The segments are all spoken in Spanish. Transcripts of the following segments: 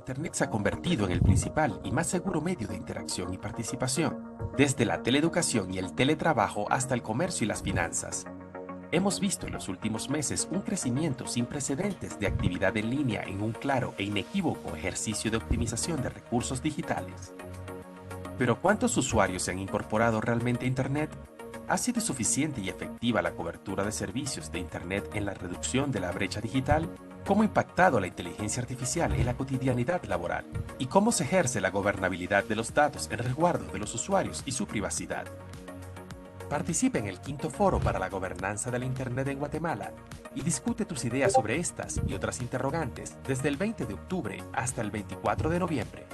Internet se ha convertido en el principal y más seguro medio de interacción y participación, desde la teleeducación y el teletrabajo hasta el comercio y las finanzas. Hemos visto en los últimos meses un crecimiento sin precedentes de actividad en línea en un claro e inequívoco ejercicio de optimización de recursos digitales. Pero ¿cuántos usuarios se han incorporado realmente a Internet? ¿Ha sido suficiente y efectiva la cobertura de servicios de Internet en la reducción de la brecha digital? ¿Cómo ha impactado la inteligencia artificial en la cotidianidad laboral? ¿Y cómo se ejerce la gobernabilidad de los datos en resguardo de los usuarios y su privacidad? Participa en el quinto foro para la gobernanza del Internet en Guatemala y discute tus ideas sobre estas y otras interrogantes desde el 20 de octubre hasta el 24 de noviembre.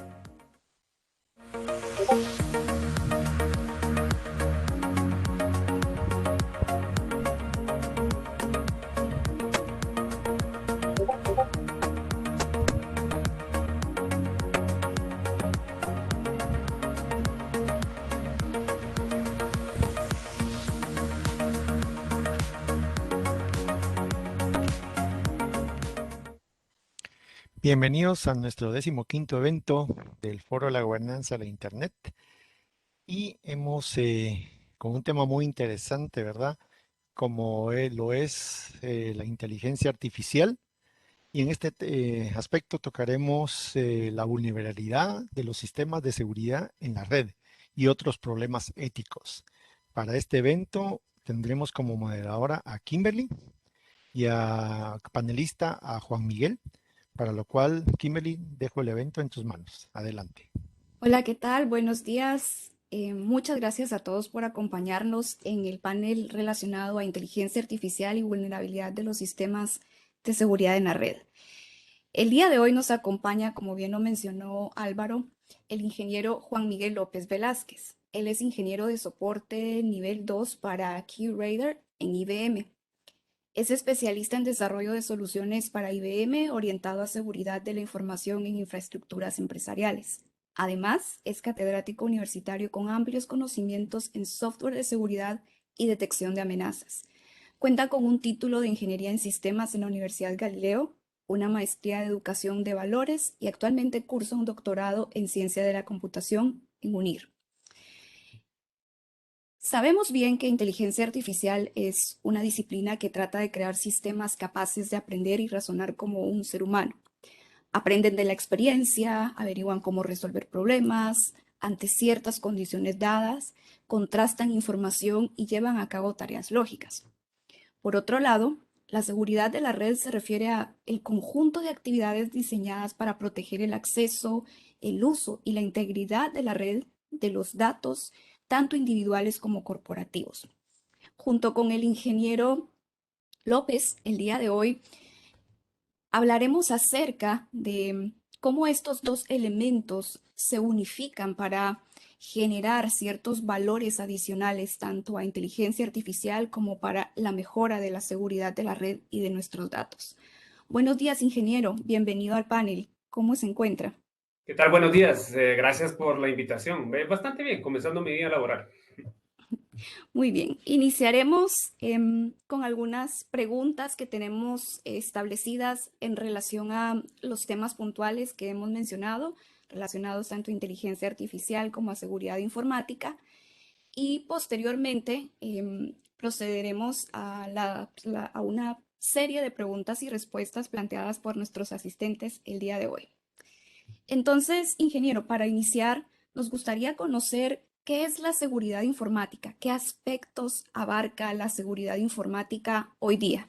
Bienvenidos a nuestro 15º evento del Foro de la Gobernanza de la Internet y hemos con un tema muy interesante, ¿verdad? Como lo es la inteligencia artificial, y en este aspecto tocaremos la vulnerabilidad de los sistemas de seguridad en la red y otros problemas éticos. Para este evento tendremos como moderadora a Kimberly y a panelista a Juan Miguel. Para lo cual, Kimberly, dejo el evento en tus manos. Adelante. Hola, ¿qué tal? Buenos días. Muchas gracias a todos por acompañarnos en el panel relacionado a inteligencia artificial y vulnerabilidad de los sistemas de seguridad en la red. El día de hoy nos acompaña, como bien lo mencionó Álvaro, el ingeniero Juan Miguel López Velázquez. Él es ingeniero de soporte nivel 2 para QRadar en IBM. Es especialista en desarrollo de soluciones para IBM orientado a seguridad de la información en infraestructuras empresariales. Además, es catedrático universitario con amplios conocimientos en software de seguridad y detección de amenazas. Cuenta con un título de Ingeniería en Sistemas en la Universidad Galileo, una maestría de Educación de Valores y actualmente cursa un doctorado en Ciencia de la Computación en UNIR. Sabemos bien que inteligencia artificial es una disciplina que trata de crear sistemas capaces de aprender y razonar como un ser humano. Aprenden de la experiencia, averiguan cómo resolver problemas ante ciertas condiciones dadas, contrastan información y llevan a cabo tareas lógicas. Por otro lado, la seguridad de la red se refiere a el conjunto de actividades diseñadas para proteger el acceso, el uso y la integridad de la red de los datos, tanto individuales como corporativos. Junto con el ingeniero López, el día de hoy hablaremos acerca de cómo estos dos elementos se unifican para generar ciertos valores adicionales tanto a inteligencia artificial como para la mejora de la seguridad de la red y de nuestros datos. Buenos días, ingeniero. Bienvenido al panel. ¿Cómo se encuentra? ¿Qué tal? Buenos días. Gracias por la invitación. Bastante bien, comenzando mi día laboral. Muy bien, iniciaremos con algunas preguntas que tenemos establecidas en relación a los temas puntuales que hemos mencionado, relacionados tanto a inteligencia artificial como a seguridad informática, y posteriormente procederemos a una serie de preguntas y respuestas planteadas por nuestros asistentes el día de hoy. Entonces, ingeniero, para iniciar, nos gustaría conocer qué es la seguridad informática, qué aspectos abarca la seguridad informática hoy día.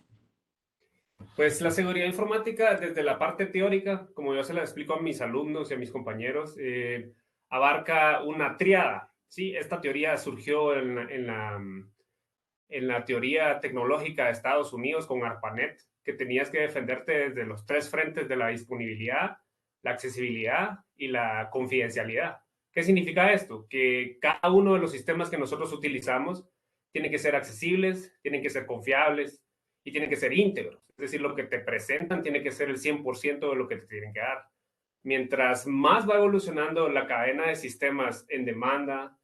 Pues la seguridad informática, desde la parte teórica, como yo se la explico a mis alumnos y a mis compañeros, abarca una tríada. ¿Sí? Esta teoría surgió en la teoría tecnológica de Estados Unidos con ARPANET, que tenías que defenderte desde los tres frentes de la disponibilidad, la accesibilidad y la confidencialidad. ¿Qué significa esto? Que cada uno de los sistemas que nosotros utilizamos tiene que ser accesibles, tienen que ser confiables y tienen que ser íntegros. Es decir, lo que te presentan tiene que ser el 100% de lo que te tienen que dar. Mientras más va evolucionando la cadena de sistemas en demanda,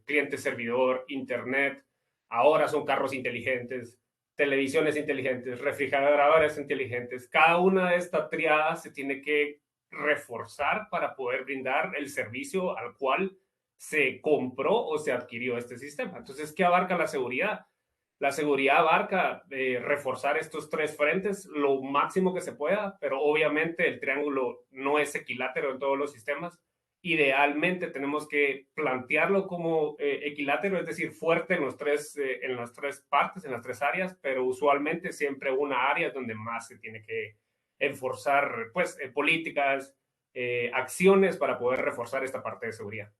cliente-servidor, internet, ahora son carros inteligentes, televisiones inteligentes, refrigeradoras inteligentes. Cada una de estas triadas se tiene que reforzar para poder brindar el servicio al cual se compró o se adquirió este sistema. Entonces, ¿qué abarca la seguridad? La seguridad abarca reforzar estos tres frentes lo máximo que se pueda, pero obviamente el triángulo no es equilátero en todos los sistemas. Idealmente tenemos que plantearlo como equilátero, es decir, fuerte en las tres partes, en las tres áreas, pero usualmente siempre una área es donde más se tiene que enforzar pues, políticas, acciones para poder reforzar esta parte de seguridad.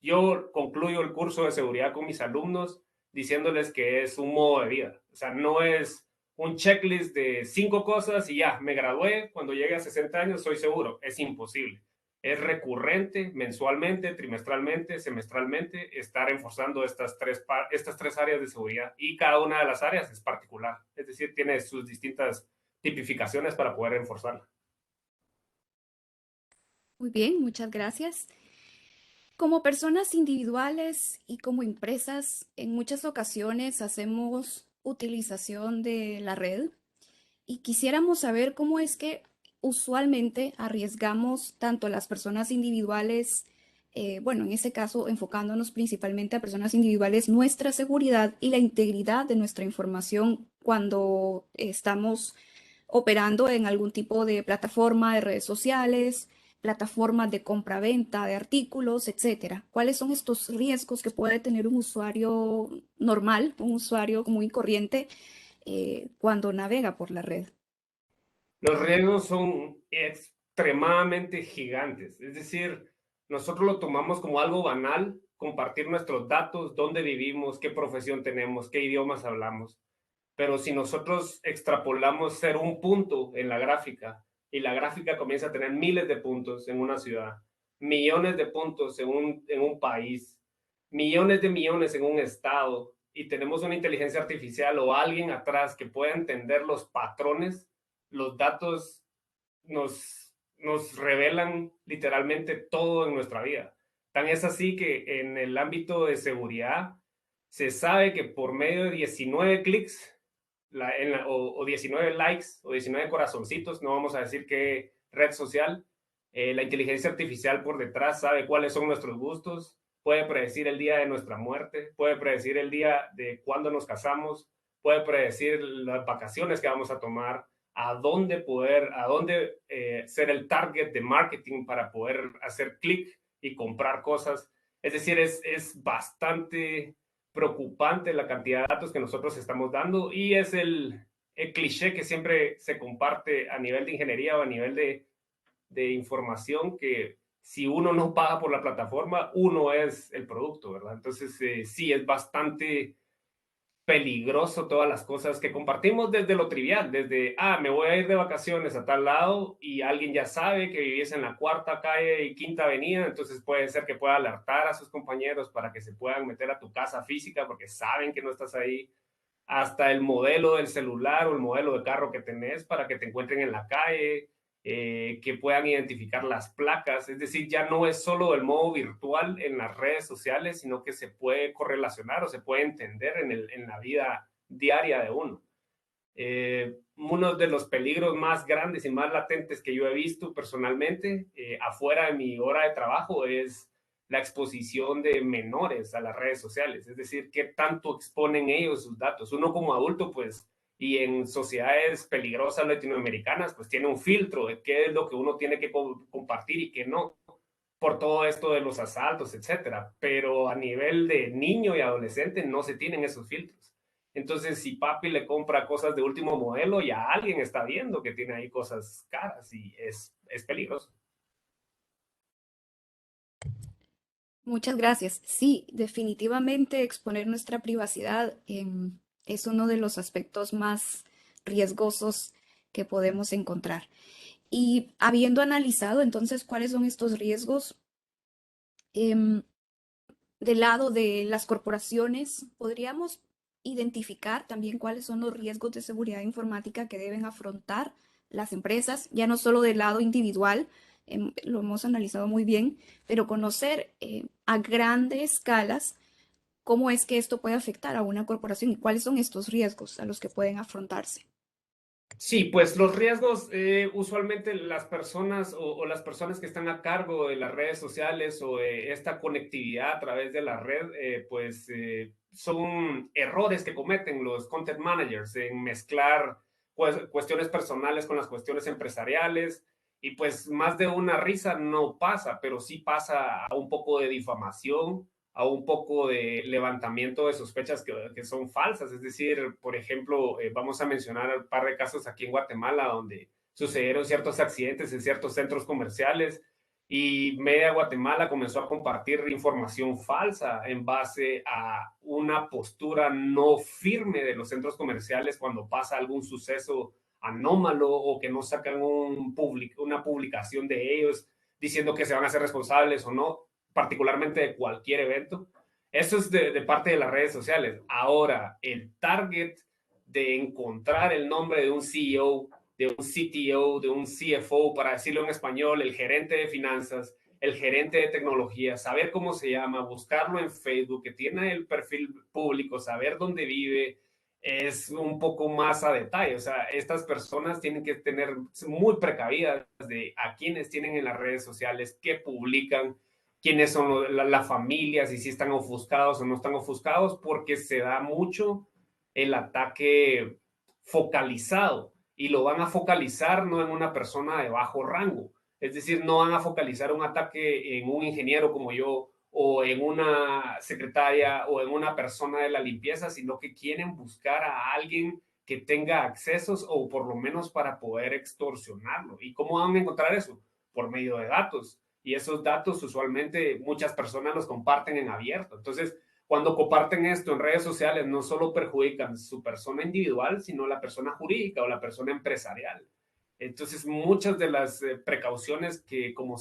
Yo concluyo el curso de seguridad con mis alumnos diciéndoles que es un modo de vida. O sea, no es un checklist de 5 cosas y ya, me gradué, cuando llegue a 60 años soy seguro. Es imposible. Es recurrente, mensualmente, trimestralmente, semestralmente, estar enforzando estas tres áreas de seguridad. Y cada una de las áreas es particular. Es decir, tiene sus distintas tipificaciones para poder enforzarla. Muy bien, muchas gracias. Como personas individuales y como empresas, en muchas ocasiones hacemos utilización de la red y quisiéramos saber cómo es que usualmente arriesgamos tanto las personas individuales, bueno, en este caso enfocándonos principalmente a personas individuales, nuestra seguridad y la integridad de nuestra información cuando estamos operando en algún tipo de plataforma de redes sociales, plataformas de compra-venta de artículos, etcétera. ¿Cuáles son estos riesgos que puede tener un usuario normal, un usuario muy corriente, cuando navega por la red? Los riesgos son extremadamente gigantes. Es decir, nosotros lo tomamos como algo banal, compartir nuestros datos, dónde vivimos, qué profesión tenemos, qué idiomas hablamos. Pero si nosotros extrapolamos ser un punto en la gráfica y la gráfica comienza a tener miles de puntos en una ciudad, millones de puntos en un país, millones de millones en un estado, y tenemos una inteligencia artificial o alguien atrás que pueda entender los patrones, los datos nos revelan literalmente todo en nuestra vida. Tan es así que en el ámbito de seguridad se sabe que por medio de 19 clics o 19 likes o 19 corazoncitos, no vamos a decir qué red social, la inteligencia artificial por detrás sabe cuáles son nuestros gustos, puede predecir el día de nuestra muerte, puede predecir el día de cuándo nos casamos, puede predecir las vacaciones que vamos a tomar, a dónde ser el target de marketing para poder hacer clic y comprar cosas. Es decir, es bastante preocupante la cantidad de datos que nosotros estamos dando y es el cliché que siempre se comparte a nivel de ingeniería o a nivel de información, que si uno no paga por la plataforma, uno es el producto, ¿verdad? Entonces, sí, es bastante peligroso todas las cosas que compartimos desde lo trivial, desde, me voy a ir de vacaciones a tal lado y alguien ya sabe que viviese en la cuarta calle y quinta avenida, entonces puede ser que pueda alertar a sus compañeros para que se puedan meter a tu casa física porque saben que no estás ahí, hasta el modelo del celular o el modelo de carro que tenés para que te encuentren en la calle, que puedan identificar las placas. Es decir, ya no es solo el modo virtual en las redes sociales, sino que se puede correlacionar o se puede entender en la vida diaria de uno. Uno de los peligros más grandes y más latentes que yo he visto personalmente afuera de mi hora de trabajo es la exposición de menores a las redes sociales, es decir, qué tanto exponen ellos sus datos. Uno como adulto, pues, y en sociedades peligrosas latinoamericanas, pues tiene un filtro de qué es lo que uno tiene que compartir y qué no, por todo esto de los asaltos, etcétera. Pero a nivel de niño y adolescente no se tienen esos filtros. Entonces, si papi le compra cosas de último modelo, ya alguien está viendo que tiene ahí cosas caras y es peligroso. Muchas gracias. Sí, definitivamente exponer nuestra privacidad es uno de los aspectos más riesgosos que podemos encontrar. Y habiendo analizado entonces cuáles son estos riesgos, del lado de las corporaciones, podríamos identificar también cuáles son los riesgos de seguridad informática que deben afrontar las empresas, ya no solo del lado individual, lo hemos analizado muy bien, pero conocer a grandes escalas cómo es que esto puede afectar a una corporación y cuáles son estos riesgos a los que pueden afrontarse. Sí, pues los riesgos, usualmente las personas o las personas que están a cargo de las redes sociales o de esta conectividad a través de la red, son errores que cometen los content managers en mezclar cuestiones personales con las cuestiones empresariales. Y pues más de una risa no pasa, pero sí pasa a un poco de difamación, a un poco de levantamiento de sospechas que son falsas. Es decir, por ejemplo, vamos a mencionar un par de casos aquí en Guatemala donde sucedieron ciertos accidentes en ciertos centros comerciales y Media Guatemala comenzó a compartir información falsa en base a una postura no firme de los centros comerciales cuando pasa algún suceso anómalo o que no sacan una publicación de ellos diciendo que se van a hacer responsables o no, particularmente de cualquier evento. Eso es de parte de las redes sociales. Ahora, el target de encontrar el nombre de un CEO, de un CTO, de un CFO, para decirlo en español, el gerente de finanzas, el gerente de tecnología, saber cómo se llama, buscarlo en Facebook, que tiene el perfil público, saber dónde vive, es un poco más a detalle. O sea, estas personas tienen que tener muy precavidas de a quiénes tienen en las redes sociales, qué publican, quiénes son las familias y si están ofuscados o no están ofuscados, porque se da mucho el ataque focalizado y lo van a focalizar no en una persona de bajo rango. Es decir, no van a focalizar un ataque en un ingeniero como yo o en una secretaria o en una persona de la limpieza, sino que quieren buscar a alguien que tenga accesos o por lo menos para poder extorsionarlo. ¿Y cómo van a encontrar eso? Por medio de datos. Y esos datos usualmente muchas personas los comparten en abierto. Entonces, cuando comparten esto en redes sociales, no solo perjudican su persona individual, sino la persona jurídica o la persona empresarial. Entonces, muchas de las precauciones que como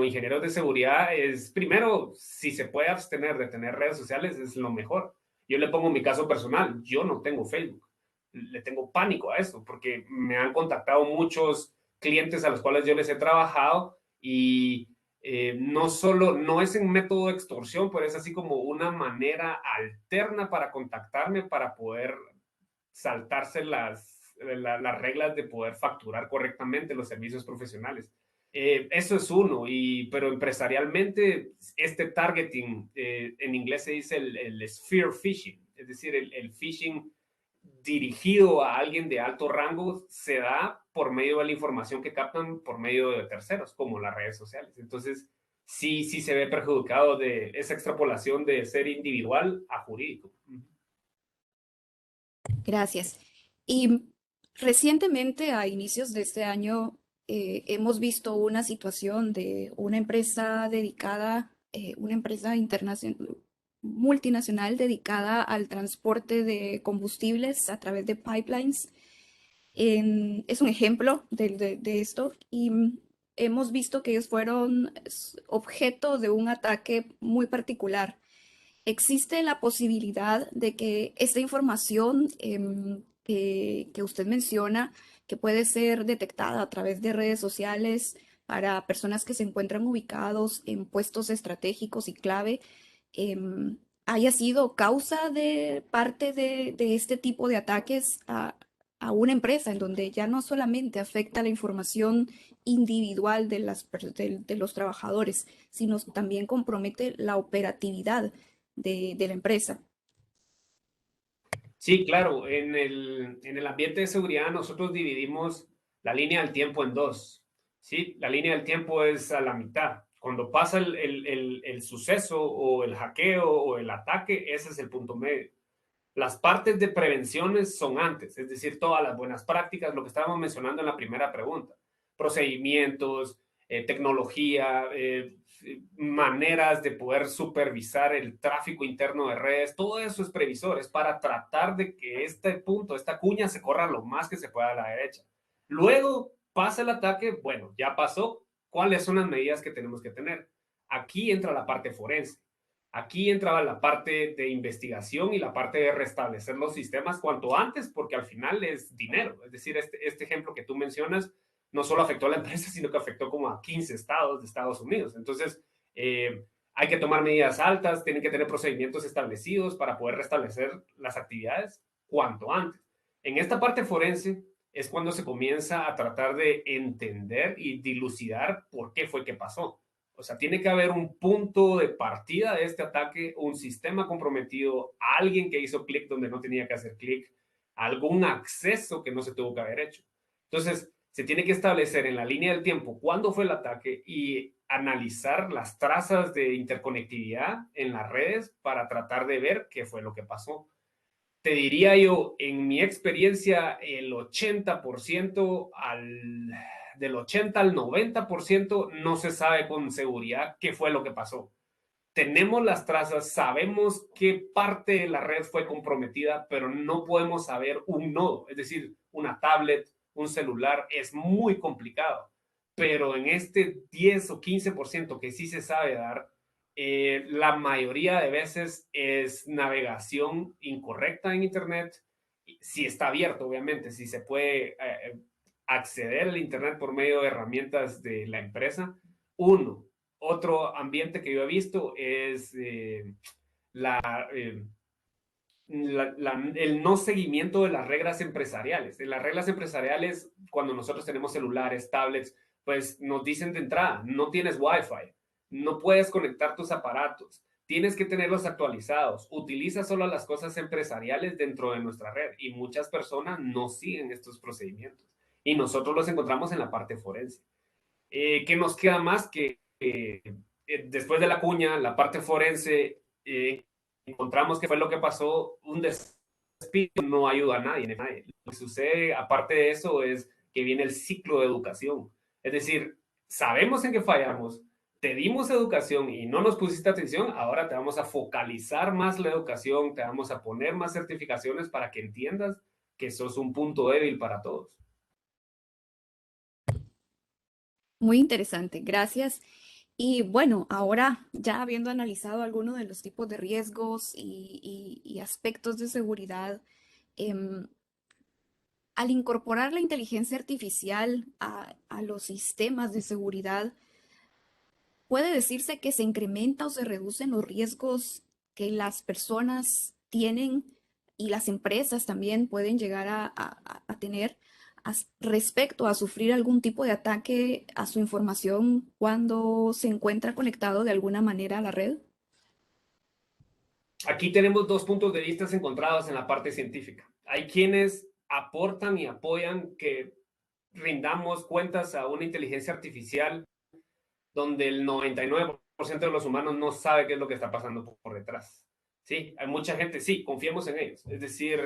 ingenieros de seguridad es, primero, si se puede abstener de tener redes sociales, es lo mejor. Yo le pongo mi caso personal, yo no tengo Facebook, le tengo pánico a eso, porque me han contactado muchos clientes a los cuales yo les he trabajado y no solo, no es en método de extorsión, pero es así como una manera alterna para contactarme para poder saltarse las reglas de poder facturar correctamente los servicios profesionales. Eso es uno, pero empresarialmente este targeting, en inglés se dice el spear phishing, es decir, el phishing dirigido a alguien de alto rango se da por medio de la información que captan por medio de terceros, como las redes sociales. Entonces, sí se ve perjudicado de esa extrapolación de ser individual a jurídico. Gracias. Y recientemente, a inicios de este año, hemos visto una situación de una empresa dedicada, una empresa internacional, multinacional dedicada al transporte de combustibles a través de pipelines. Es un ejemplo de esto y hemos visto que ellos fueron objeto de un ataque muy particular. ¿Existe la posibilidad de que esta información que usted menciona, que puede ser detectada a través de redes sociales para personas que se encuentran ubicados en puestos estratégicos y clave, haya sido causa de parte de este tipo de ataques a una empresa en donde ya no solamente afecta la información individual de los trabajadores, sino también compromete la operatividad de la empresa? Sí, claro. En el ambiente de seguridad nosotros dividimos la línea del tiempo en dos. ¿Sí? La línea del tiempo es a la mitad. Cuando pasa el suceso o el hackeo o el ataque, ese es el punto medio. Las partes de prevenciones son antes, es decir, todas las buenas prácticas, lo que estábamos mencionando en la primera pregunta, procedimientos, tecnología, maneras de poder supervisar el tráfico interno de redes, todo eso es previsor, es para tratar de que este punto, esta cuña se corra lo más que se pueda a la derecha. Luego pasa el ataque, bueno, ya pasó, ¿cuáles son las medidas que tenemos que tener? Aquí entra la parte forense. Aquí entraba la parte de investigación y la parte de restablecer los sistemas cuanto antes, porque al final es dinero. Es decir, este ejemplo que tú mencionas no solo afectó a la empresa, sino que afectó como a 15 estados de Estados Unidos. Entonces, hay que tomar medidas altas, tienen que tener procedimientos establecidos para poder restablecer las actividades cuanto antes. En esta parte forense es cuando se comienza a tratar de entender y dilucidar por qué fue que pasó. O sea, tiene que haber un punto de partida de este ataque, un sistema comprometido, alguien que hizo clic donde no tenía que hacer clic, algún acceso que no se tuvo que haber hecho. Entonces, se tiene que establecer en la línea del tiempo cuándo fue el ataque y analizar las trazas de interconectividad en las redes para tratar de ver qué fue lo que pasó. Te diría yo, en mi experiencia, el 80% del 80 al 90% no se sabe con seguridad qué fue lo que pasó. Tenemos las trazas, sabemos qué parte de la red fue comprometida, pero no podemos saber un nodo, es decir, una tablet, un celular, es muy complicado. Pero en este 10 o 15% que sí se sabe dar, la mayoría de veces es navegación incorrecta en Internet, si está abierto, obviamente, si se puede acceder al Internet por medio de herramientas de la empresa. Otro ambiente que yo he visto es la, eh, el no seguimiento de las reglas empresariales. En las reglas empresariales, cuando nosotros tenemos celulares, tablets, pues nos dicen de entrada, no tienes Wi-Fi, no puedes conectar tus aparatos, tienes que tenerlos actualizados, utiliza solo las cosas empresariales dentro de nuestra red y muchas personas no siguen estos procedimientos y nosotros los encontramos en la parte forense. ¿Qué nos queda más que después de la cuña, la parte forense, encontramos que fue lo que pasó, un despido no ayuda a nadie, nadie. Lo que sucede, aparte de eso, es que viene el ciclo de educación. Es decir, sabemos en qué fallamos, te dimos educación y no nos pusiste atención, ahora te vamos a focalizar más la educación, te vamos a poner más certificaciones para que entiendas que sos un punto débil para todos. Muy interesante, gracias. Y bueno, ahora ya habiendo analizado algunos de los tipos de riesgos y aspectos de seguridad, em, al incorporar la inteligencia artificial a los sistemas de seguridad, puede decirse que se incrementa o se reducen los riesgos que las personas tienen y las empresas también pueden llegar a tener respecto a sufrir algún tipo de ataque a su información cuando se encuentra conectado de alguna manera a la red. Aquí tenemos dos puntos de vista encontrados en la parte científica. Hay quienes aportan y apoyan que rindamos cuentas a una inteligencia artificial donde el 99% de los humanos no sabe qué es lo que está pasando por detrás. Sí, hay mucha gente, sí, confiemos en ellos. Es decir,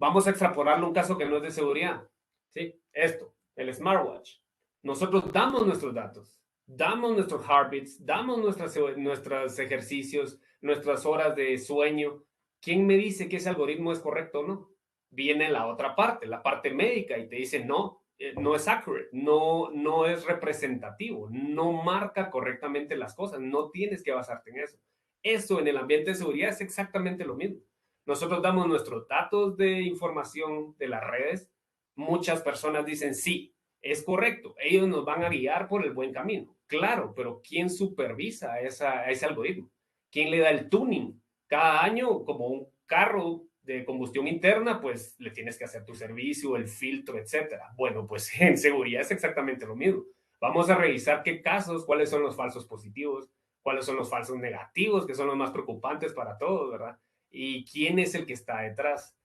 vamos a extrapolarlo un caso que no es de seguridad. Sí, esto, el smartwatch. Nosotros damos nuestros datos, damos nuestros heartbeats, damos nuestros ejercicios, nuestras horas de sueño. ¿Quién me dice que ese algoritmo es correcto o no? Viene la otra parte, la parte médica, y te dice no, no es accurate, no es representativo, no marca correctamente las cosas, no tienes que basarte en eso. Eso en el ambiente de seguridad es exactamente lo mismo. Nosotros damos nuestros datos de información de las redes, muchas personas dicen sí, es correcto, ellos nos van a guiar por el buen camino. Claro, pero ¿quién supervisa a ese algoritmo? ¿Quién le da el tuning? Cada año, como un carro de combustión interna, pues le tienes que hacer tu servicio, el filtro, etcétera. Bueno, pues en seguridad es exactamente lo mismo. Vamos a revisar qué casos, cuáles son los falsos positivos, cuáles son los falsos negativos, que son los más preocupantes para todos, ¿verdad? Y quién es el que está detrás.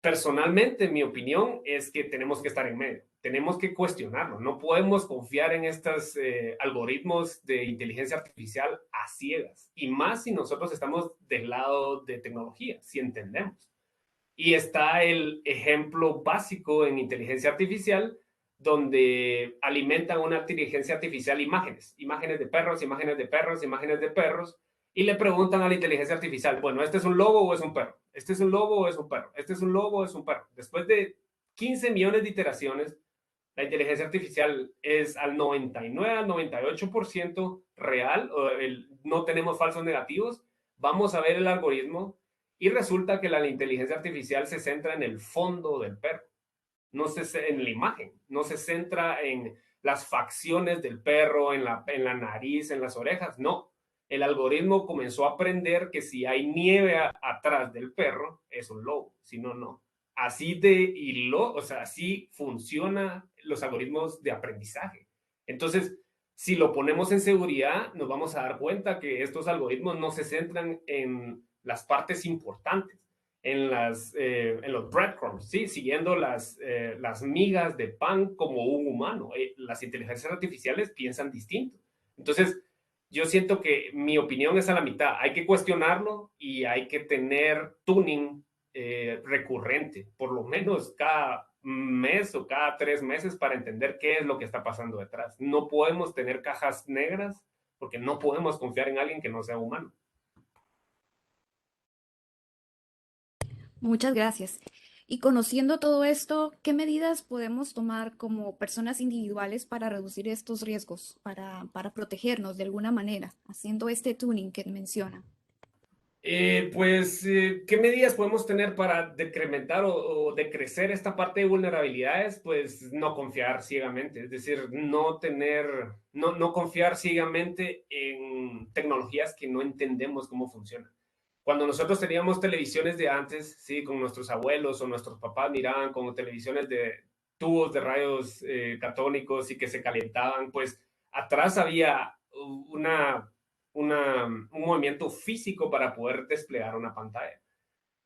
Personalmente, mi opinión es que tenemos que estar en medio, tenemos que cuestionarlo, no podemos confiar en estos algoritmos de inteligencia artificial a ciegas, y más si nosotros estamos del lado de tecnología, si entendemos. Y está el ejemplo básico en inteligencia artificial, donde alimentan una inteligencia artificial imágenes de perros, imágenes de perros, imágenes de perros, y le preguntan a la inteligencia artificial, bueno, ¿este es un lobo o es un perro? ¿Este es un lobo o es un perro? ¿Este es un lobo o es un perro? Después de 15 millones de iteraciones, la inteligencia artificial es al 99, al 98% real, no tenemos falsos negativos. Vamos a ver el algoritmo y resulta que la inteligencia artificial se centra en el fondo del perro, no en la imagen, no se centra en las facciones del perro, en la nariz, en las orejas, no. El algoritmo comenzó a aprender que si hay nieve atrás del perro, es un lobo, si no, no. así o sea, así funcionan los algoritmos de aprendizaje. Entonces, si lo ponemos en seguridad, nos vamos a dar cuenta que estos algoritmos no se centran en las partes importantes, en los breadcrumbs, ¿sí? Siguiendo las migas de pan como un humano. Las inteligencias artificiales piensan distinto. Entonces, yo siento que mi opinión es a la mitad. Hay que cuestionarlo y hay que tener tuning recurrente, por lo menos cada mes o cada 3 meses para entender qué es lo que está pasando detrás. No podemos tener cajas negras porque no podemos confiar en alguien que no sea humano. Muchas gracias. Y conociendo todo esto, ¿qué medidas podemos tomar como personas individuales para reducir estos riesgos, para protegernos de alguna manera, haciendo este tuning que menciona? ¿Qué medidas podemos tener para decrementar o decrecer esta parte de vulnerabilidades? Pues no confiar ciegamente, es decir, no confiar ciegamente en tecnologías que no entendemos cómo funcionan. Cuando nosotros teníamos televisiones de antes, sí, con nuestros abuelos o nuestros papás miraban como televisiones de tubos de rayos catónicos y que se calentaban, pues atrás había un movimiento físico para poder desplegar una pantalla.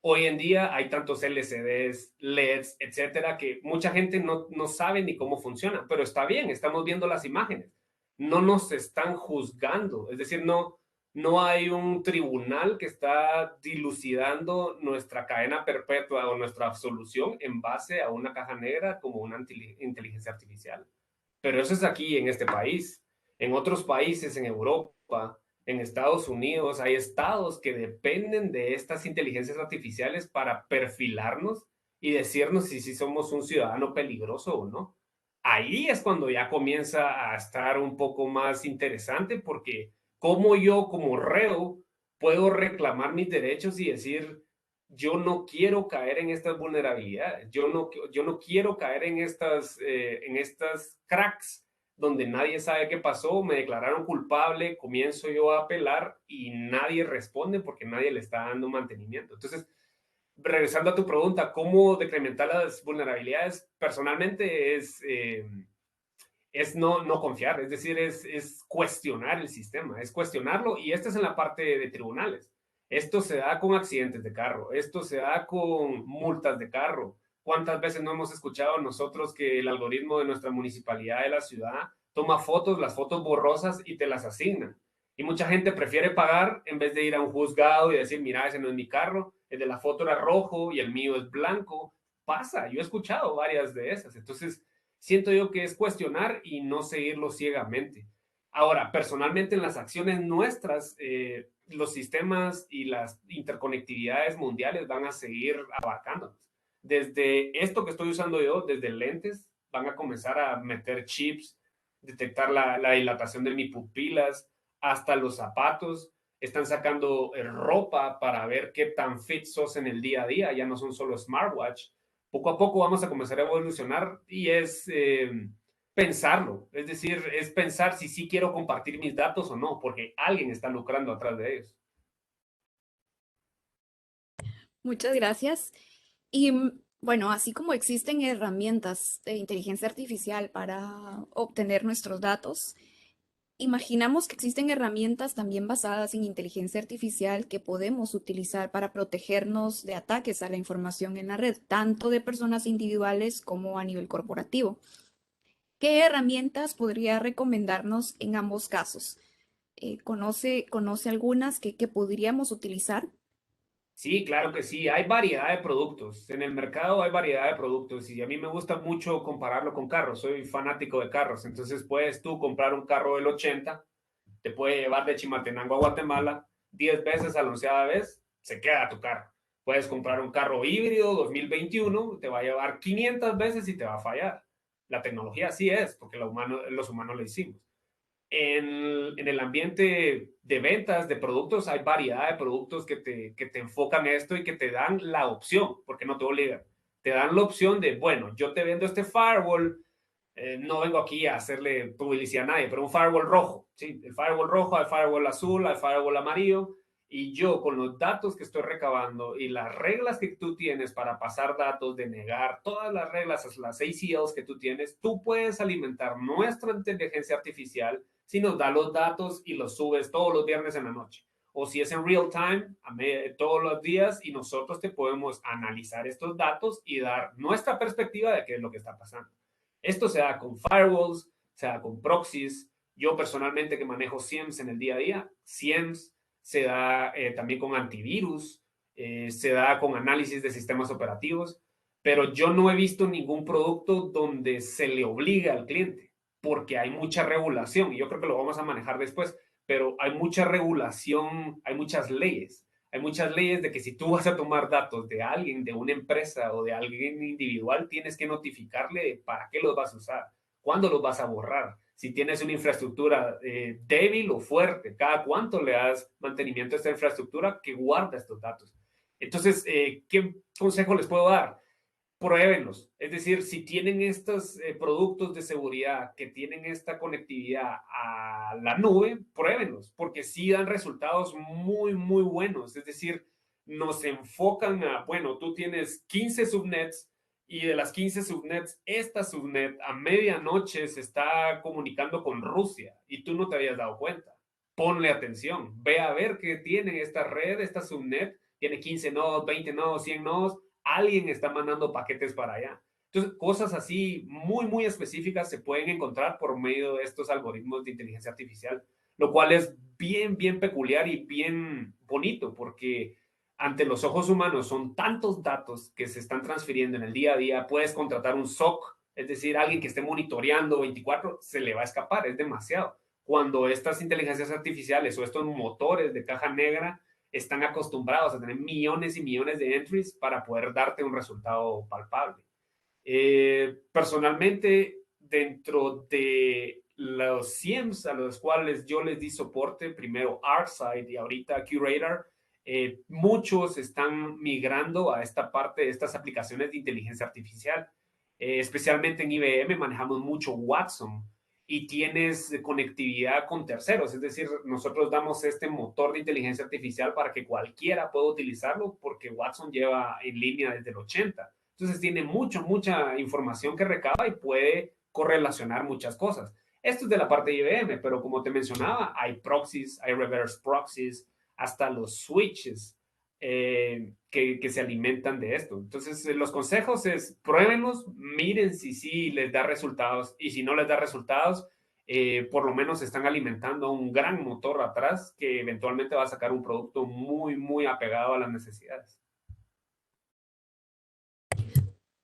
Hoy en día hay tantos LCDs, LEDs, etcétera, que mucha gente no sabe ni cómo funciona, pero está bien, estamos viendo las imágenes. No nos están juzgando, es decir, no hay un tribunal que está dilucidando nuestra cadena perpetua o nuestra absolución en base a una caja negra como una inteligencia artificial. Pero eso es aquí en este país. En otros países, en Europa, en Estados Unidos, hay estados que dependen de estas inteligencias artificiales para perfilarnos y decirnos si somos un ciudadano peligroso o no. Ahí es cuando ya comienza a estar un poco más interesante porque cómo yo como reo puedo reclamar mis derechos y decir, yo no quiero caer en estas vulnerabilidades, yo no quiero caer en estas cracks donde nadie sabe qué pasó, me declararon culpable, comienzo yo a apelar y nadie responde porque nadie le está dando mantenimiento. Entonces, regresando a tu pregunta, ¿cómo decrementar las vulnerabilidades? Personalmente es no confiar, es decir, es cuestionar el sistema, es cuestionarlo y esto es en la parte de tribunales. Esto se da con accidentes de carro, esto se da con multas de carro. ¿Cuántas veces no hemos escuchado nosotros que el algoritmo de nuestra municipalidad de la ciudad toma fotos, las fotos borrosas y te las asignan? Y mucha gente prefiere pagar en vez de ir a un juzgado y decir, mira, ese no es mi carro, el de la foto era rojo y el mío es blanco. Pasa, yo he escuchado varias de esas. Entonces, siento yo que es cuestionar y no seguirlo ciegamente. Ahora, personalmente en las acciones nuestras, los sistemas y las interconectividades mundiales van a seguir abarcándonos. Desde esto que estoy usando yo, desde lentes, van a comenzar a meter chips, detectar la dilatación de mis pupilas, hasta los zapatos. Están sacando ropa para ver qué tan fit sos en el día a día. Ya no son solo smartwatch. Poco a poco vamos a comenzar a evolucionar y es pensarlo. Es decir, es pensar si sí quiero compartir mis datos o no, porque alguien está lucrando atrás de ellos. Muchas gracias. Y bueno, así como existen herramientas de inteligencia artificial para obtener nuestros datos, imaginamos que existen herramientas también basadas en inteligencia artificial que podemos utilizar para protegernos de ataques a la información en la red, tanto de personas individuales como a nivel corporativo. ¿Qué herramientas podría recomendarnos en ambos casos? ¿Conoce algunas que podríamos utilizar? Sí, claro que sí. Hay variedad de productos. En el mercado hay variedad de productos y a mí me gusta mucho compararlo con carros. Soy fanático de carros. Entonces puedes tú comprar un carro del 80, te puede llevar de Chimaltenango a Guatemala 10 veces a la 11ª vez, se queda tu carro. Puedes comprar un carro híbrido 2021, te va a llevar 500 veces y te va a fallar. La tecnología así es, porque los humanos lo hicimos. En el ambiente de ventas de productos hay variedad de productos que te enfocan esto y que te dan la opción, porque no te obligan. Te dan la opción de, bueno, yo te vendo este firewall, no vengo aquí a hacerle publicidad a nadie, pero un firewall rojo, ¿sí? El firewall rojo, el firewall azul, el firewall amarillo, Y yo, con los datos que estoy recabando y las reglas que tú tienes para pasar datos, de negar, todas las reglas, las ACLs que tú tienes, tú puedes alimentar nuestra inteligencia artificial si nos da los datos y los subes todos los viernes en la noche. O si es en real time, todos los días, y nosotros te podemos analizar estos datos y dar nuestra perspectiva de qué es lo que está pasando. Esto se da con firewalls, se da con proxies. Yo personalmente, que manejo SIEMs en el día a día, SIEMs se da también con antivirus, se da con análisis de sistemas operativos, pero yo no he visto ningún producto donde se le obligue al cliente, porque hay mucha regulación, y yo creo que lo vamos a manejar después, pero hay mucha regulación, hay muchas leyes. Hay muchas leyes de que si tú vas a tomar datos de alguien, de una empresa o de alguien individual, tienes que notificarle para qué los vas a usar, cuándo los vas a borrar, si tienes una infraestructura débil o fuerte, cada cuánto le das mantenimiento a esta infraestructura que guarda estos datos. Entonces, ¿qué consejo les puedo dar? Pruébenlos. Es decir, si tienen estos productos de seguridad que tienen esta conectividad a la nube, pruébenlos, porque sí dan resultados muy, muy buenos. Es decir, nos enfocan a, bueno, tú tienes 15 subnets y de las 15 subnets, esta subnet a medianoche se está comunicando con Rusia y tú no te habías dado cuenta. Ponle atención, ve a ver qué tiene esta red, esta subnet, tiene 15 nodos, 20 nodos, 100 nodos, alguien está mandando paquetes para allá. Entonces, cosas así muy, muy específicas se pueden encontrar por medio de estos algoritmos de inteligencia artificial, lo cual es bien, bien peculiar y bien bonito, porque ante los ojos humanos son tantos datos que se están transfiriendo en el día a día. Puedes contratar un SOC, es decir, alguien que esté monitoreando 24, se le va a escapar, es demasiado. Cuando estas inteligencias artificiales o estos motores de caja negra están acostumbrados a tener millones y millones de entries para poder darte un resultado palpable. Personalmente, dentro de los SIEMs a los cuales yo les di soporte, primero ArcSight y ahorita Curator, muchos están migrando a esta parte de estas aplicaciones de inteligencia artificial. Especialmente en IBM manejamos mucho Watson y tienes conectividad con terceros, es decir, nosotros damos este motor de inteligencia artificial para que cualquiera pueda utilizarlo, porque Watson lleva en línea desde el 80. Entonces tiene mucha información que recaba y puede correlacionar muchas cosas. Esto es de la parte de IBM, pero como te mencionaba, hay proxies, hay reverse proxies, hasta los switches que se alimentan de esto. Entonces, los consejos es pruébenlos, miren si sí les da resultados, y si no les da resultados, por lo menos están alimentando un gran motor atrás que eventualmente va a sacar un producto muy, muy apegado a las necesidades.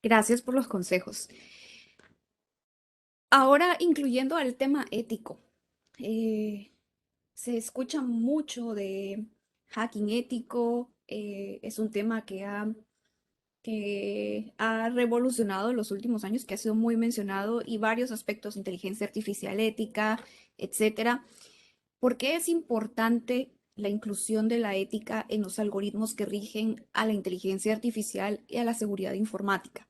Gracias por los consejos. Ahora, incluyendo al tema ético, se escucha mucho de hacking ético, es un tema que ha revolucionado en los últimos años, que ha sido muy mencionado, y varios aspectos, inteligencia artificial ética, etcétera. ¿Por qué es importante la inclusión de la ética en los algoritmos que rigen a la inteligencia artificial y a la seguridad informática?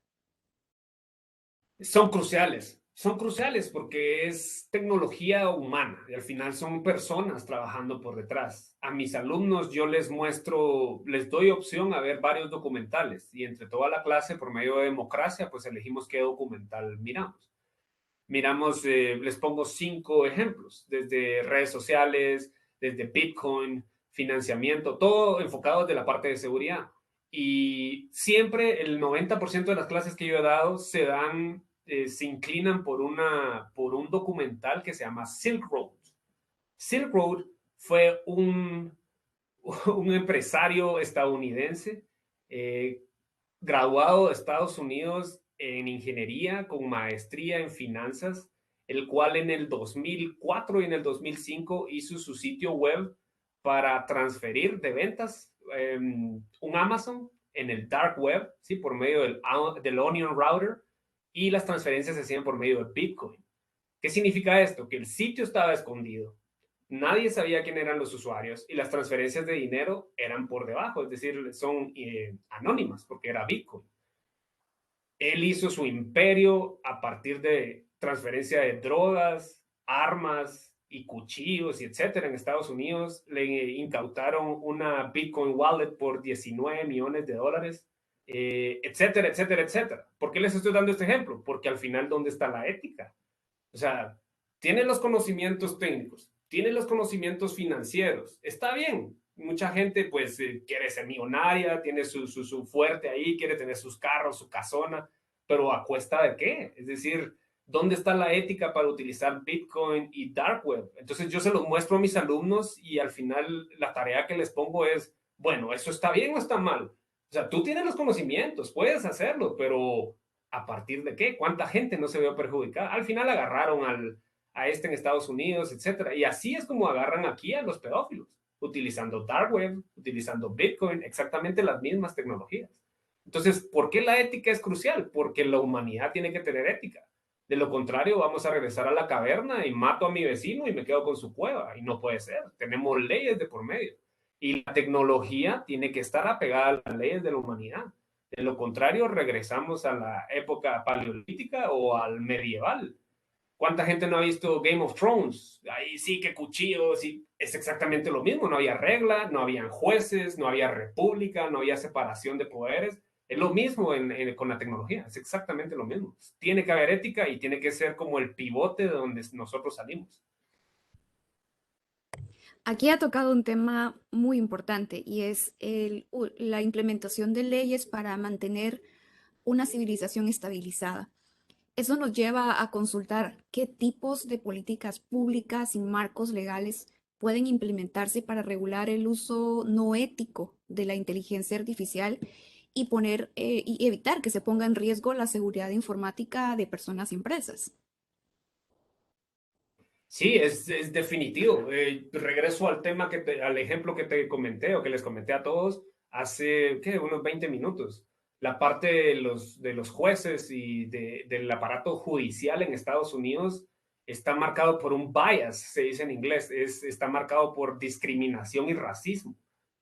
Son cruciales porque es tecnología humana y al final son personas trabajando por detrás. A mis alumnos yo les muestro, les doy opción a ver varios documentales, y entre toda la clase, por medio de democracia, pues elegimos qué documental miramos. Les pongo 5 ejemplos, desde redes sociales, desde Bitcoin, financiamiento, todo enfocado desde la parte de seguridad. Y siempre el 90% de las clases que yo he dado se inclinan por un documental que se llama Silk Road. Silk Road fue un empresario estadounidense, graduado de Estados Unidos en ingeniería con maestría en finanzas, el cual en el 2004 y en el 2005 hizo su sitio web para transferir de ventas un Amazon en el dark web, ¿sí? Por medio del Onion Router, y las transferencias se hacían por medio de Bitcoin. ¿Qué significa esto? Que el sitio estaba escondido, nadie sabía quién eran los usuarios y las transferencias de dinero eran por debajo, es decir, son anónimas porque era Bitcoin. Él hizo su imperio a partir de transferencia de drogas, armas, y cuchillos y etcétera en Estados Unidos. Le incautaron una Bitcoin wallet por $19 millones, etcétera, etcétera, etcétera. ¿Por qué les estoy dando este ejemplo? Porque al final, ¿dónde está la ética? O sea, tienen los conocimientos técnicos, tienen los conocimientos financieros, está bien. Mucha gente pues quiere ser millonaria, tiene su fuerte ahí, quiere tener sus carros, su casona, pero ¿a cuesta de qué? Es decir, ¿dónde está la ética para utilizar Bitcoin y Dark Web? Entonces yo se los muestro a mis alumnos y al final la tarea que les pongo es, bueno, ¿eso está bien o está mal? O sea, tú tienes los conocimientos, puedes hacerlo, pero ¿a partir de qué? ¿Cuánta gente no se vio perjudicada? Al final agarraron a este en Estados Unidos, etcétera. Y así es como agarran aquí a los pedófilos, utilizando Dark Web, utilizando Bitcoin, exactamente las mismas tecnologías. Entonces, ¿por qué la ética es crucial? Porque la humanidad tiene que tener ética. De lo contrario, vamos a regresar a la caverna y mato a mi vecino y me quedo con su cueva. Y no puede ser. Tenemos leyes de por medio. Y la tecnología tiene que estar apegada a las leyes de la humanidad. De lo contrario, regresamos a la época paleolítica o al medieval. ¿Cuánta gente no ha visto Game of Thrones? Ahí sí que cuchillos y es exactamente lo mismo. No había regla, no habían jueces, no había república, no había separación de poderes. Es lo mismo con la tecnología, es exactamente lo mismo. Tiene que haber ética y tiene que ser como el pivote de donde nosotros salimos. Aquí ha tocado un tema muy importante y es la implementación de leyes para mantener una civilización estabilizada. Eso nos lleva a consultar qué tipos de políticas públicas y marcos legales pueden implementarse para regular el uso no ético de la inteligencia artificial y y evitar que se ponga en riesgo la seguridad informática de personas y empresas. Sí, es definitivo. Regreso al tema al ejemplo que te comenté o que les comenté a todos hace, ¿qué? Unos 20 minutos. La parte de los jueces y del aparato judicial en Estados Unidos está marcado por un bias, se dice en inglés, está marcado por discriminación y racismo.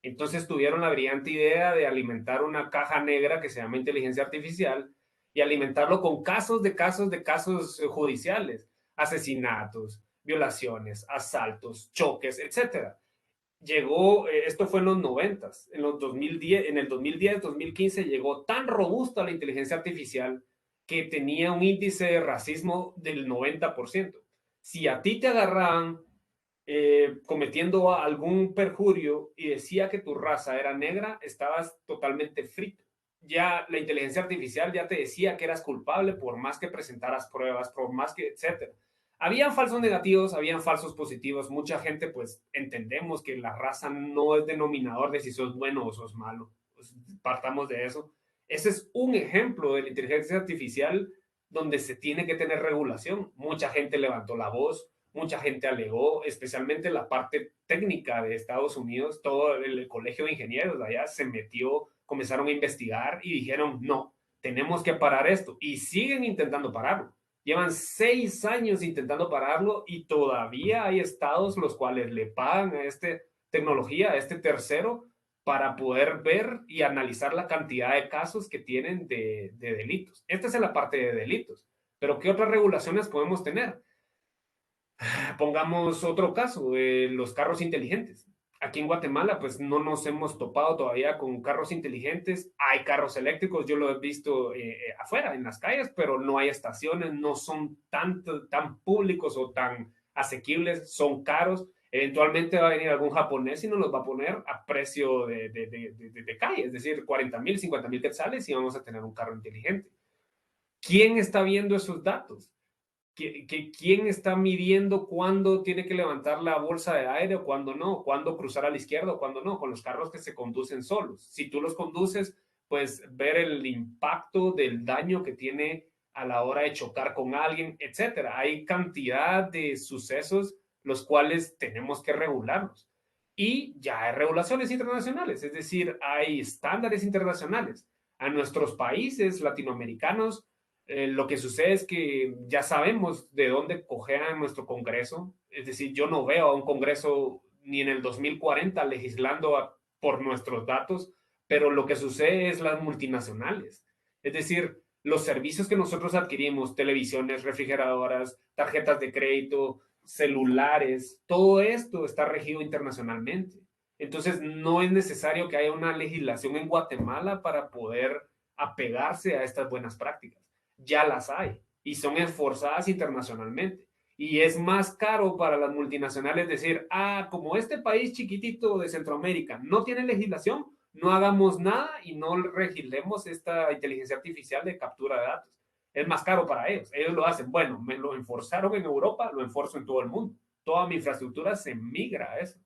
Entonces tuvieron la brillante idea de alimentar una caja negra que se llama inteligencia artificial y alimentarlo con casos judiciales, asesinatos, violaciones, asaltos, choques, etcétera. Llegó, esto fue en los 90, en el 2010, 2015 llegó tan robusta la inteligencia artificial que tenía un índice de racismo del 90%. Si a ti te agarraban cometiendo algún perjurio y decía que tu raza era negra, estabas totalmente frito. Ya la inteligencia artificial ya te decía que eras culpable por más que presentaras pruebas, por más que, etcétera. Habían falsos negativos, habían falsos positivos. Mucha gente, pues, entendemos que la raza no es denominador de si sos bueno o sos malo. Pues, partamos de eso. Ese es un ejemplo de la inteligencia artificial donde se tiene que tener regulación. Mucha gente levantó la voz, mucha gente alegó, especialmente la parte técnica de Estados Unidos, todo el colegio de ingenieros de allá se metió, comenzaron a investigar y dijeron, no, tenemos que parar esto. Y siguen intentando pararlo. Llevan 6 años intentando pararlo y todavía hay estados los cuales le pagan a esta tecnología, a este tercero, para poder ver y analizar la cantidad de casos que tienen de delitos. Esta es la parte de delitos. Pero ¿qué otras regulaciones podemos tener? Pongamos otro caso, los carros inteligentes. Aquí en Guatemala, pues no nos hemos topado todavía con carros inteligentes. Hay carros eléctricos, yo lo he visto afuera, en las calles, pero no hay estaciones, no son tan públicos o tan asequibles, son caros. Eventualmente va a venir algún japonés y nos los va a poner a precio de calle, es decir, 40,000, 50,000 quetzales y vamos a tener un carro inteligente. ¿Quién está viendo esos datos? ¿Quién está midiendo cuándo tiene que levantar la bolsa de aire o cuándo no? ¿Cuándo cruzar a la izquierda o cuándo no? Con los carros que se conducen solos. Si tú los conduces, pues ver el impacto del daño que tiene a la hora de chocar con alguien, etcétera. Hay cantidad de sucesos los cuales tenemos que regularlos. Y ya hay regulaciones internacionales, es decir, hay estándares internacionales. A nuestros países latinoamericanos lo que sucede es que ya sabemos de dónde cojea nuestro Congreso. Es decir, yo no veo a un Congreso ni en el 2040 legislando por nuestros datos, pero lo que sucede es las multinacionales. Es decir, los servicios que nosotros adquirimos, televisiones, refrigeradoras, tarjetas de crédito, celulares, todo esto está regido internacionalmente. Entonces, no es necesario que haya una legislación en Guatemala para poder apegarse a estas buenas prácticas. Ya las hay y son esforzadas internacionalmente. Y es más caro para las multinacionales decir, como este país chiquitito de Centroamérica no tiene legislación, no hagamos nada y no legislemos esta inteligencia artificial de captura de datos. Es más caro para ellos. Ellos lo hacen, bueno, me lo enforzaron en Europa, lo enforzo en todo el mundo. Toda mi infraestructura se migra a eso.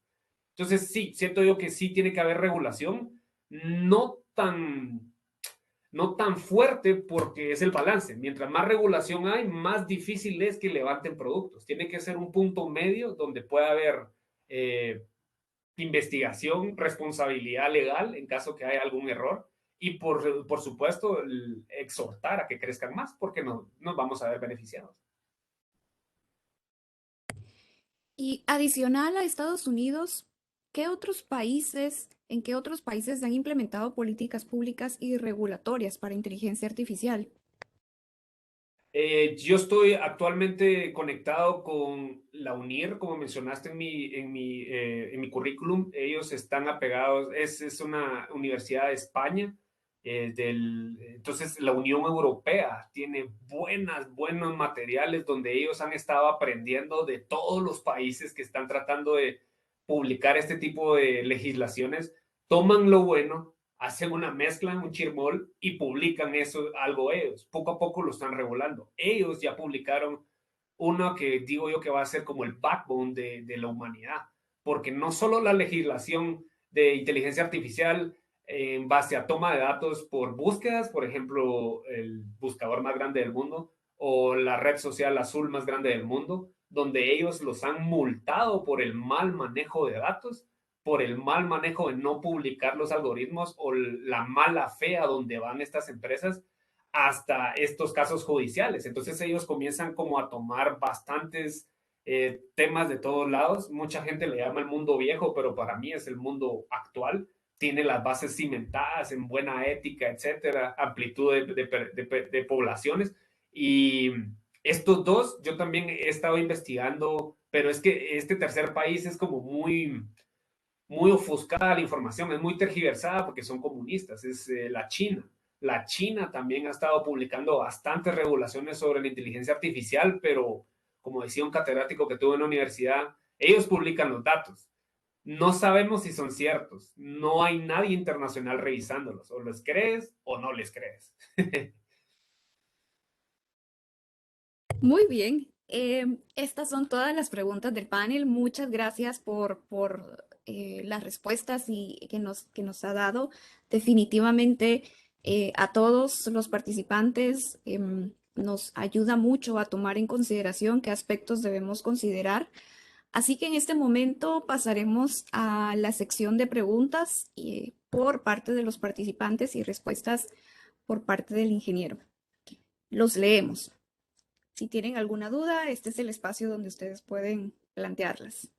Entonces, sí, siento yo que sí tiene que haber regulación, no tan, no tan fuerte porque es el balance. Mientras más regulación hay, más difícil es que levanten productos. Tiene que ser un punto medio donde pueda haber investigación, responsabilidad legal en caso que haya algún error y por supuesto exhortar a que crezcan más porque nos vamos a ver beneficiados. Y adicional a Estados Unidos, ¿en qué otros países han implementado políticas públicas y regulatorias para inteligencia artificial? Yo estoy actualmente conectado con la UNIR, como mencionaste en mi currículum. Ellos están apegados, es una universidad de España. Entonces, la Unión Europea tiene buenos materiales donde ellos han estado aprendiendo de todos los países que están tratando de publicar este tipo de legislaciones. Toman lo bueno, hacen una mezcla, un chirmol y publican eso, algo ellos. Poco a poco lo están regulando. Ellos ya publicaron uno que digo yo que va a ser como el backbone de la humanidad, porque no solo la legislación de inteligencia artificial en base a toma de datos por búsquedas, por ejemplo, el buscador más grande del mundo o la red social azul más grande del mundo, donde ellos los han multado por el mal manejo de datos, por el mal manejo de no publicar los algoritmos o la mala fe a donde van estas empresas hasta estos casos judiciales. Entonces ellos comienzan como a tomar bastantes temas de todos lados. Mucha gente le llama el mundo viejo, pero para mí es el mundo actual. Tiene las bases cimentadas en buena ética, etcétera, amplitud de poblaciones. Y estos dos, yo también he estado investigando, pero es que este tercer país es como muy ofuscada la información, es muy tergiversada porque son comunistas, es la China. La China también ha estado publicando bastantes regulaciones sobre la inteligencia artificial, pero como decía un catedrático que tuve en la universidad, ellos publican los datos. No sabemos si son ciertos. No hay nadie internacional revisándolos. O les crees o no les crees. Muy bien. Estas son todas las preguntas del panel. Muchas gracias por las respuestas que nos ha dado. Definitivamente a todos los participantes nos ayuda mucho a tomar en consideración qué aspectos debemos considerar. Así que en este momento pasaremos a la sección de preguntas por parte de los participantes y respuestas por parte del ingeniero. Los leemos. Si tienen alguna duda, este es el espacio donde ustedes pueden plantearlas.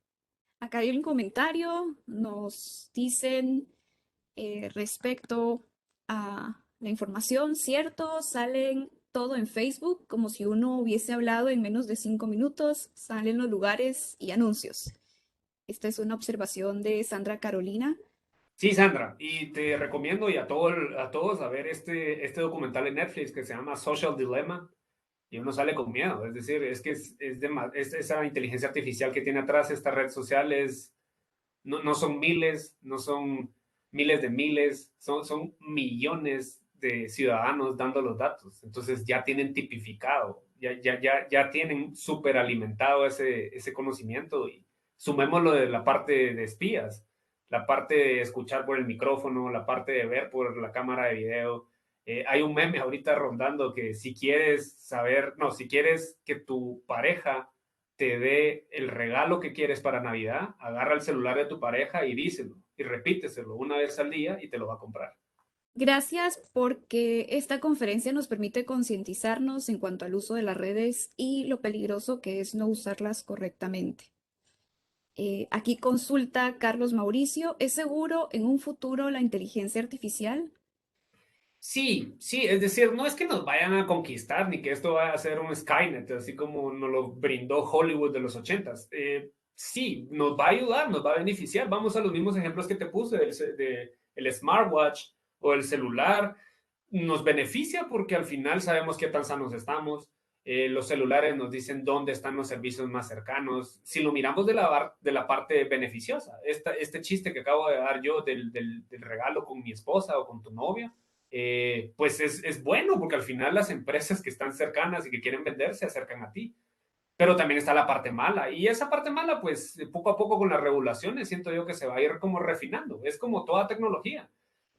Acá hay un comentario, nos dicen respecto a la información, ¿cierto? Salen todo en Facebook, como si uno hubiese hablado en menos de 5 minutos, salen los lugares y anuncios. Esta es una observación de Sandra Carolina. Sí, Sandra, y te recomiendo y a todos a ver este documental en Netflix que se llama Social Dilemma y uno sale con miedo. Es decir, es que es esa inteligencia artificial que tiene atrás esta red social no son miles, no son miles de miles, son millones de ciudadanos dando los datos. Entonces ya tienen tipificado, ya tienen súper alimentado ese conocimiento y sumémoslo de la parte de espías, la parte de escuchar por el micrófono, la parte de ver por la cámara de video. Hay un meme ahorita rondando que si quieres que tu pareja te dé el regalo que quieres para Navidad, agarra el celular de tu pareja y díselo y repíteselo una vez al día y te lo va a comprar. Gracias porque esta conferencia nos permite concientizarnos en cuanto al uso de las redes y lo peligroso que es no usarlas correctamente. Aquí consulta Carlos Mauricio, ¿es seguro en un futuro la inteligencia artificial? Sí, sí, es decir, no es que nos vayan a conquistar ni que esto vaya a ser un Skynet, así como nos lo brindó Hollywood de los ochentas. Sí, nos va a ayudar, nos va a beneficiar. Vamos a los mismos ejemplos que te puse el smartwatch o el celular. Nos beneficia porque al final sabemos qué tan sanos estamos. Los celulares nos dicen dónde están los servicios más cercanos. Si lo miramos de la parte beneficiosa, este chiste que acabo de dar yo del regalo con mi esposa o con tu novia, pues es bueno porque al final las empresas que están cercanas y que quieren vender se acercan a ti. Pero también está la parte mala. Y esa parte mala, pues poco a poco con las regulaciones, siento yo que se va a ir como refinando. Es como toda tecnología.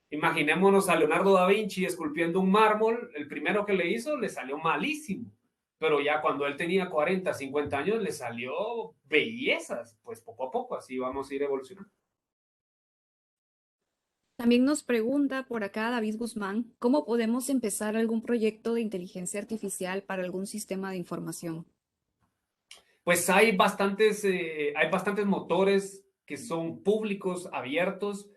Imaginémonos a Leonardo da Vinci esculpiendo un mármol, el primero que le hizo le salió malísimo, pero ya cuando él tenía 40, 50 años le salió bellezas, pues poco a poco así vamos a ir evolucionando. También nos pregunta por acá David Guzmán, ¿cómo podemos empezar algún proyecto de inteligencia artificial para algún sistema de información? Pues hay bastantes motores que son públicos, abiertos.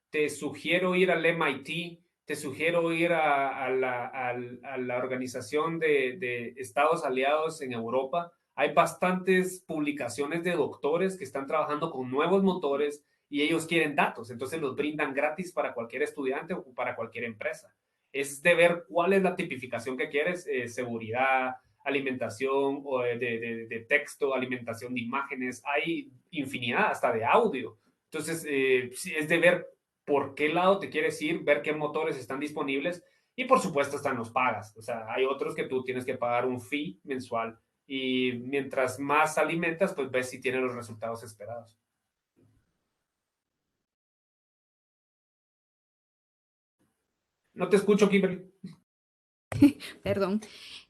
Te sugiero ir al MIT, te sugiero ir a la Organización de Estados Aliados en Europa. Hay bastantes publicaciones de doctores que están trabajando con nuevos motores y ellos quieren datos, entonces los brindan gratis para cualquier estudiante o para cualquier empresa. Es de ver cuál es la tipificación que quieres, seguridad, alimentación o de texto, alimentación de imágenes, hay infinidad hasta de audio. Entonces, es de ver por qué lado te quieres ir, ver qué motores están disponibles y por supuesto están los pagas. O sea, hay otros que tú tienes que pagar un fee mensual y mientras más alimentas, pues ves si tiene los resultados esperados. No te escucho, Kimberly. Perdón.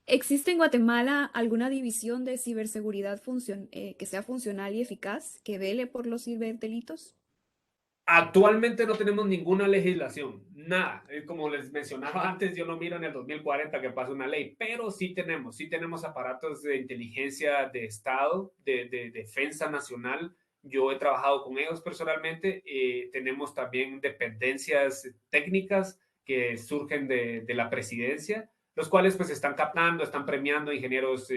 ¿Existe en Guatemala alguna división de ciberseguridad que sea funcional y eficaz, que vele por los ciberdelitos? Actualmente no tenemos ninguna legislación, nada. Como les mencionaba antes, yo no miro en el 2040 que pase una ley, pero sí tenemos aparatos de inteligencia de Estado, de defensa nacional. Yo he trabajado con ellos personalmente. Tenemos también dependencias técnicas que surgen de la presidencia, los cuales pues están captando, están premiando ingenieros,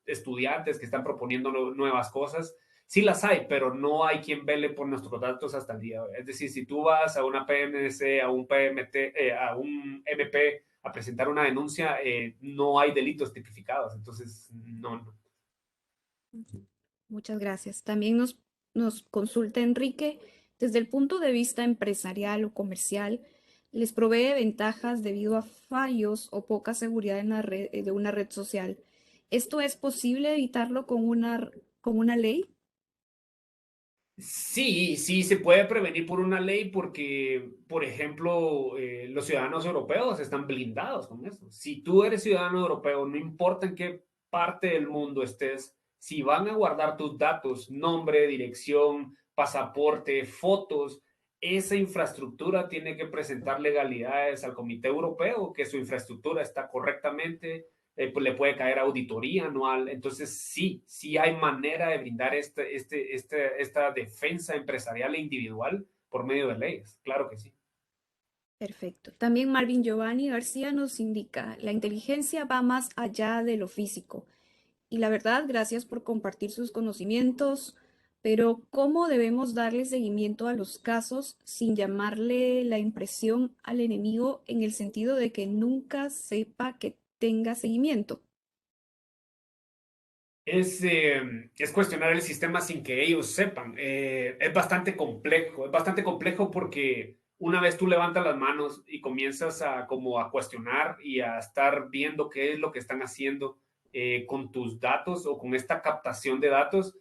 estudiantes que están proponiendo nuevas cosas. Sí las hay, pero no hay quien vele por nuestros datos hasta el día de hoy. Es decir, si tú vas a una PMC, a un PMT, a un MP a presentar una denuncia, no hay delitos tipificados. Entonces, no. Muchas gracias. También nos consulta Enrique, desde el punto de vista empresarial o comercial, ¿les provee ventajas debido a fallos o poca seguridad en la red, de una red social? ¿Esto es posible evitarlo con una ley? Sí, sí se puede prevenir por una ley porque, por ejemplo, los ciudadanos europeos están blindados con eso. Si tú eres ciudadano europeo, no importa en qué parte del mundo estés, si van a guardar tus datos, nombre, dirección, pasaporte, fotos, esa infraestructura tiene que presentar legalidades al Comité Europeo, que su infraestructura está correctamente, pues le puede caer auditoría anual. Entonces, sí hay manera de brindar esta defensa empresarial e individual por medio de leyes. Claro que sí. Perfecto. También Marvin Giovanni García nos indica, la inteligencia va más allá de lo físico. Y la verdad, gracias por compartir sus conocimientos, pero ¿cómo debemos darle seguimiento a los casos sin llamarle la impresión al enemigo en el sentido de que nunca sepa que tenga seguimiento? Es cuestionar el sistema sin que ellos sepan. Es bastante complejo porque una vez tú levantas las manos y comienzas como a cuestionar y a estar viendo qué es lo que están haciendo con tus datos o con esta captación de datos,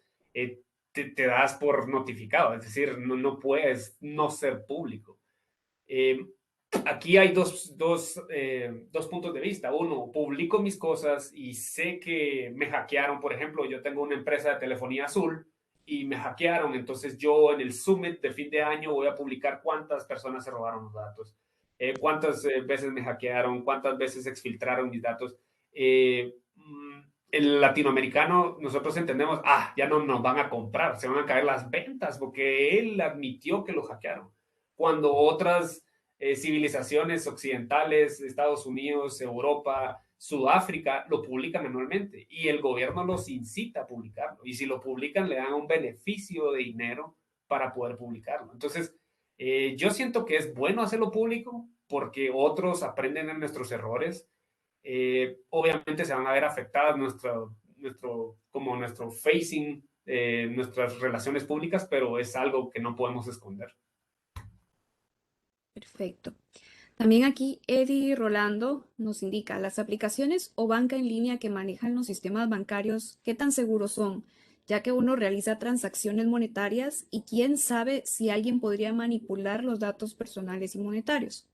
te das por notificado, es decir, no puedes no ser público. Eh, Aquí hay dos puntos de vista. Uno, publico mis cosas y sé que me hackearon. Por ejemplo, yo tengo una empresa de telefonía azul y me hackearon. Entonces yo en el Summit de fin de año voy a publicar cuántas personas se robaron los datos, cuántas veces me hackearon, cuántas veces exfiltraron mis datos. El latinoamericano, nosotros entendemos, ya no nos van a comprar, se van a caer las ventas porque él admitió que lo hackearon. Cuando otras civilizaciones occidentales, Estados Unidos, Europa, Sudáfrica, lo publican anualmente y el gobierno los incita a publicarlo. Y si lo publican, le dan un beneficio de dinero para poder publicarlo. Entonces, yo siento que es bueno hacerlo público porque otros aprenden de nuestros errores. Obviamente se van a ver afectadas nuestro facing, nuestras relaciones públicas, pero es algo que no podemos esconder. Perfecto. También aquí Eddie Rolando nos indica, las aplicaciones o banca en línea que manejan los sistemas bancarios, ¿qué tan seguros son? Ya que uno realiza transacciones monetarias y quién sabe si alguien podría manipular los datos personales y monetarios.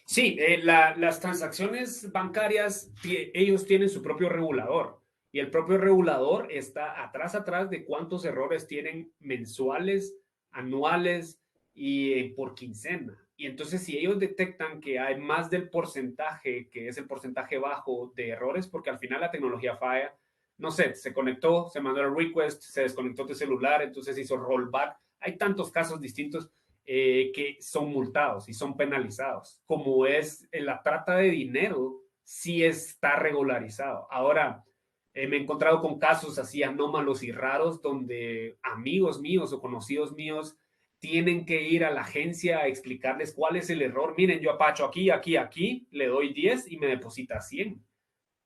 Sí, las transacciones bancarias, ellos tienen su propio regulador y el propio regulador está atrás de cuántos errores tienen mensuales, anuales y por quincena. Y entonces si ellos detectan que hay más del porcentaje, que es el porcentaje bajo de errores, porque al final la tecnología falla, no sé, se conectó, se mandó el request, se desconectó tu celular, entonces hizo rollback. Hay tantos casos distintos que son multados y son penalizados. Como es la trata de dinero, sí está regularizado. Ahora, me he encontrado con casos así anómalos y raros donde amigos míos o conocidos míos tienen que ir a la agencia a explicarles cuál es el error. Miren, yo apacho aquí, aquí, aquí, le doy 10 y me deposita 100.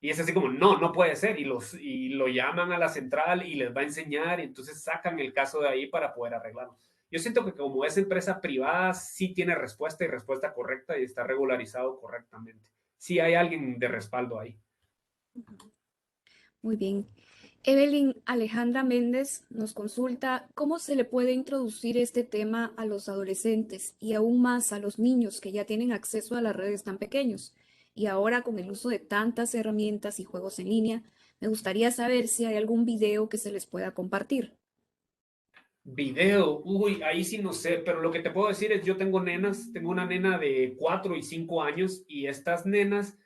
Y es así como, no, no puede ser. Y lo llaman a la central y les va a enseñar y entonces sacan el caso de ahí para poder arreglarlo. Yo siento que como es empresa privada, sí tiene respuesta y respuesta correcta y está regularizado correctamente. Sí hay alguien de respaldo ahí. Muy bien. Evelyn Alejandra Méndez nos consulta cómo se le puede introducir este tema a los adolescentes y aún más a los niños que ya tienen acceso a las redes tan pequeños. Y ahora con el uso de tantas herramientas y juegos en línea, me gustaría saber si hay algún video que se les pueda compartir. Video, uy, ahí sí no sé, pero lo que te puedo decir es, yo tengo nenas, tengo una nena de 4 y 5 años y estas nenas,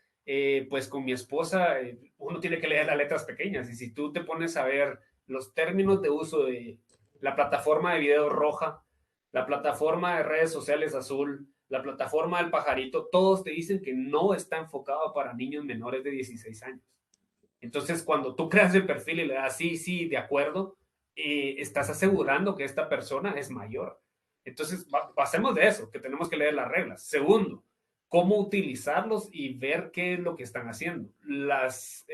pues con mi esposa, uno tiene que leer las letras pequeñas y si tú te pones a ver los términos de uso de la plataforma de video roja, la plataforma de redes sociales azul, la plataforma del pajarito, todos te dicen que no está enfocado para niños menores de 16 años. Entonces, cuando tú creas el perfil y le das sí, sí, de acuerdo, estás asegurando que esta persona es mayor. Entonces, pasemos de eso, que tenemos que leer las reglas. Segundo, cómo utilizarlos y ver qué es lo que están haciendo. Los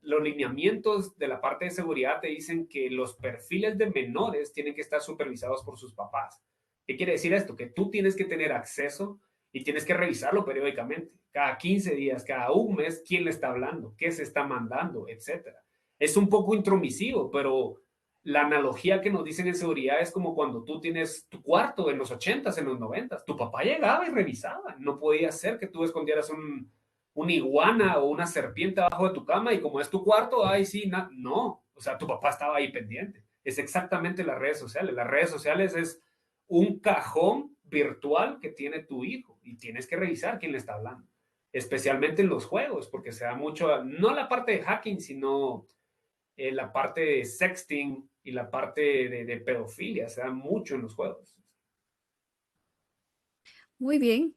lineamientos de la parte de seguridad te dicen que los perfiles de menores tienen que estar supervisados por sus papás. ¿Qué quiere decir esto? Que tú tienes que tener acceso y tienes que revisarlo periódicamente, cada 15 días, cada un mes, quién le está hablando, qué se está mandando, etcétera. Es un poco intromisivo, pero la analogía que nos dicen en seguridad es como cuando tú tienes tu cuarto en los 80s, en los 90s, tu papá llegaba y revisaba, no podía ser que tú escondieras una iguana o una serpiente abajo de tu cama y como es tu cuarto, ay sí, no, o sea, tu papá estaba ahí pendiente. Es exactamente las redes sociales es un cajón virtual que tiene tu hijo y tienes que revisar quién le está hablando, especialmente en los juegos, porque se da mucho, no la parte de hacking, sino la parte de sexting y la parte de pedofilia, se da mucho en los juegos. Muy bien.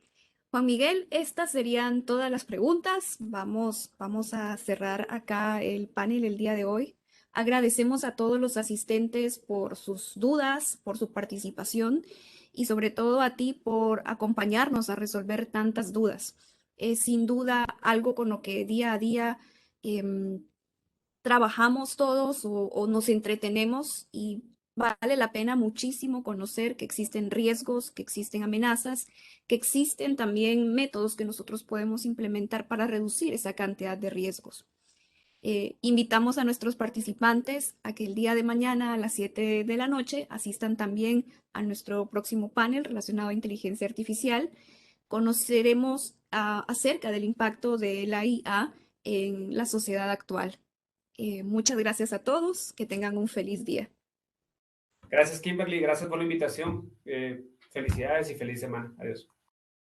Juan Miguel, estas serían todas las preguntas. Vamos a cerrar acá el panel el día de hoy. Agradecemos a todos los asistentes por sus dudas, por su participación y sobre todo a ti por acompañarnos a resolver tantas dudas. Es sin duda algo con lo que día a día trabajamos todos o nos entretenemos y vale la pena muchísimo conocer que existen riesgos, que existen amenazas, que existen también métodos que nosotros podemos implementar para reducir esa cantidad de riesgos. Invitamos a nuestros participantes a que el día de mañana a las 7 de la noche asistan también a nuestro próximo panel relacionado a inteligencia artificial. Conoceremos acerca del impacto de la IA en la sociedad actual. Muchas gracias a todos, que tengan un feliz día. Gracias, Kimberly, gracias por la invitación. Felicidades y feliz semana. Adiós.